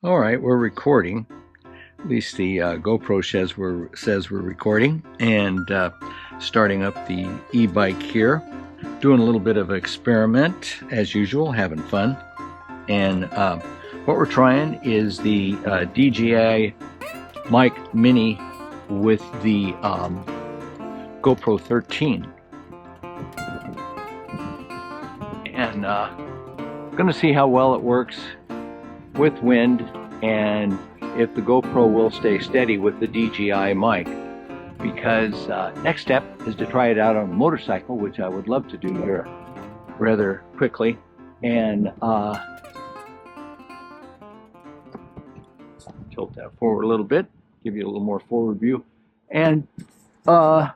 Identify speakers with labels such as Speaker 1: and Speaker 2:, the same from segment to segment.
Speaker 1: All right, we're recording. At least the GoPro says we're recording, and starting up the e-bike here. Doing a little bit of experiment as usual, having fun. And what we're trying is the DJI Mic Mini with the GoPro 13. And going to see how well it works with wind, and if the GoPro will stay steady with the DJI mic, because next step is to try it out on a motorcycle, which I would love to do here rather quickly. And tilt that forward a little bit, give you a little more forward view, and to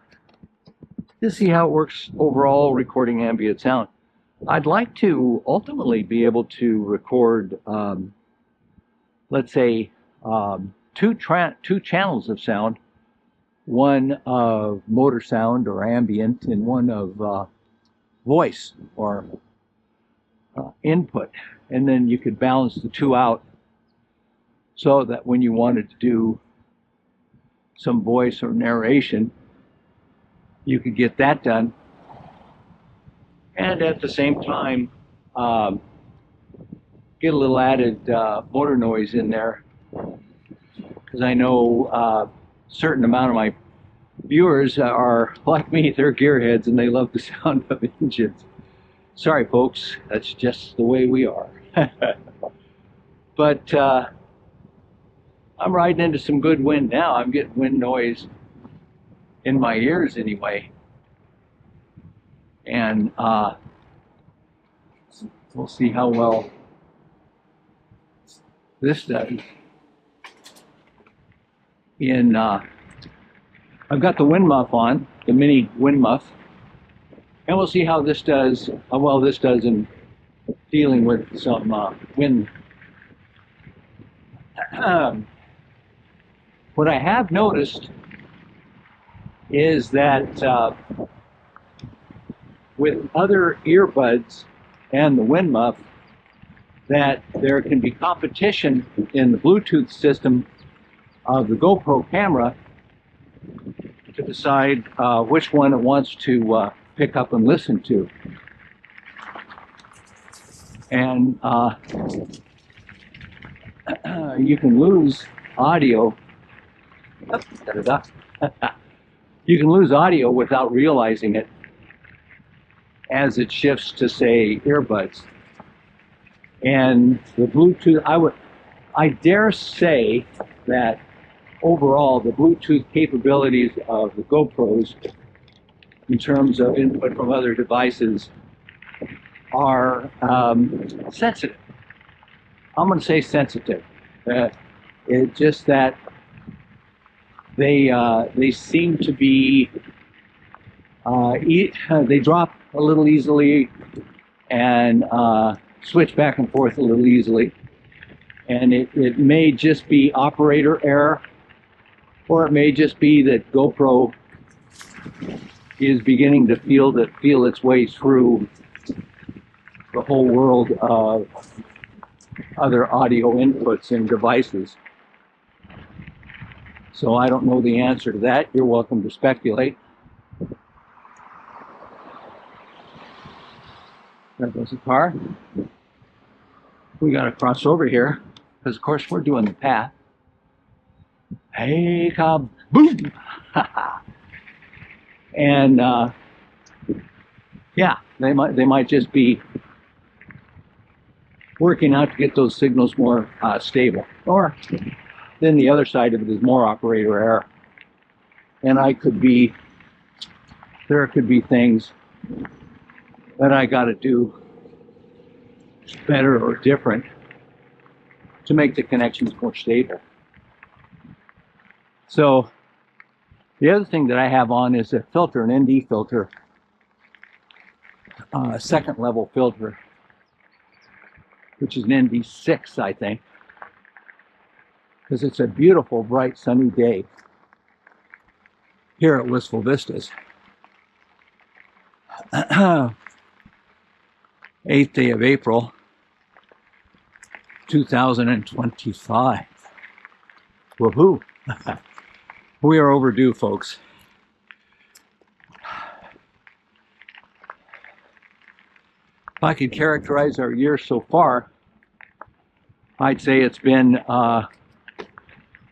Speaker 1: see how it works overall recording ambient sound. I'd like to ultimately be able to record let's say two channels of sound, one of motor sound or ambient and one of voice or input, and then you could balance the two out so that when you wanted to do some voice or narration, you could get that done, and at the same time get a little added motor noise in there, because I know a certain amount of my viewers are like me, they're gearheads and they love the sound of engines. Sorry folks, that's just the way we are. But I'm riding into some good wind now. I'm getting wind noise in my ears anyway, and we'll see how well this does. I've got the wind muff on, the mini wind muff, and we'll see how this does, how well this does in dealing with some wind. What I have noticed is that with other earbuds and the wind muff, that there can be competition in the Bluetooth system of the GoPro camera to decide which one it wants to pick up and listen to. And you can lose audio. You can lose audio without realizing it as it shifts to, say, earbuds. And the Bluetooth, I dare say that overall the Bluetooth capabilities of the GoPros in terms of input from other devices are sensitive. I'm going to say sensitive. It's just that they seem to be they drop a little easily and switch back and forth a little easily, and it may just be operator error, or it may just be that GoPro is beginning to feel its way through the whole world of other audio inputs and devices. So I don't know the answer to that. You're welcome to speculate. There goes the car. We got to cross over here, because of course we're doing the path. Hey, kaboom! And yeah, they might just be working out to get those signals more stable. Or then the other side of it is more operator error. And there could be things that I got to do better or different to make the connections more stable. So the other thing that I have on is a filter, an ND filter, a second level filter, which is an ND6, I think, because it's a beautiful, bright, sunny day here at Wistful Vistas. 8th day of April, 2025. Woohoo! We are overdue, folks. If I could characterize our year so far, I'd say it's been a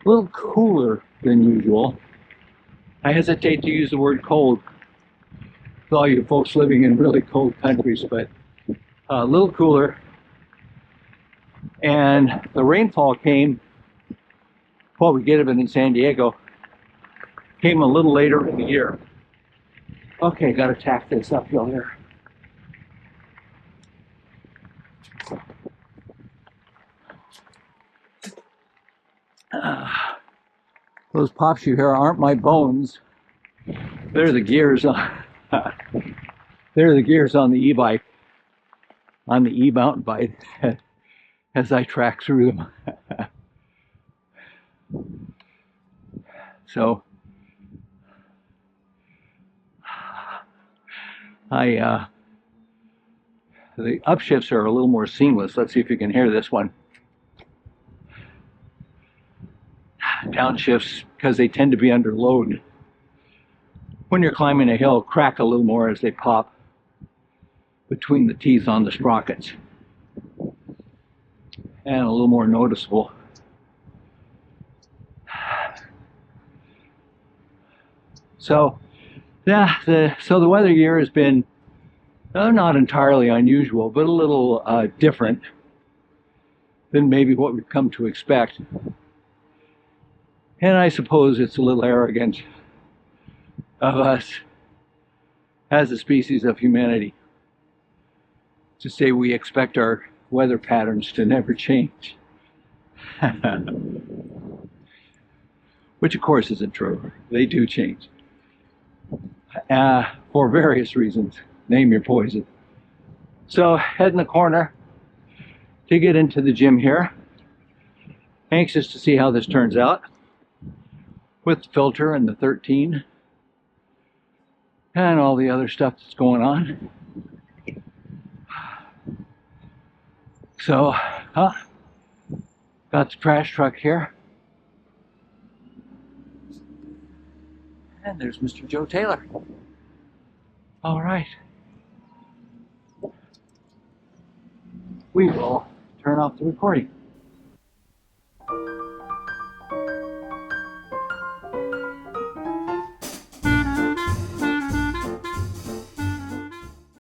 Speaker 1: little cooler than usual. I hesitate to use the word cold with all you folks living in really cold countries, but a little cooler. And the rainfall came, well, we get it in San Diego, came a little later in the year. Okay, got to tack this uphill here. Those pops you hear aren't my bones. They're the gears on they're the gears on the e-bike, on the e-mountain bike, as I track through them. So the upshifts are a little more seamless. Let's see if you can hear this one. Downshifts, because they tend to be under load, when you're climbing a hill, crack a little more as they pop between the teeth on the sprockets, and a little more noticeable. So yeah, the weather year has been not entirely unusual, but a little different than maybe what we've come to expect. And I suppose it's a little arrogant of us as a species of humanity to say we expect our weather patterns to never change. Which of course isn't true. They do change. For various reasons. Name your poison. So, head in the corner to get into the gym here. Anxious to see how this turns out with the filter and the 13 and all the other stuff that's going on. So, got the trash truck here. And there's Mr. Joe Taylor. All right. We will turn off the recording.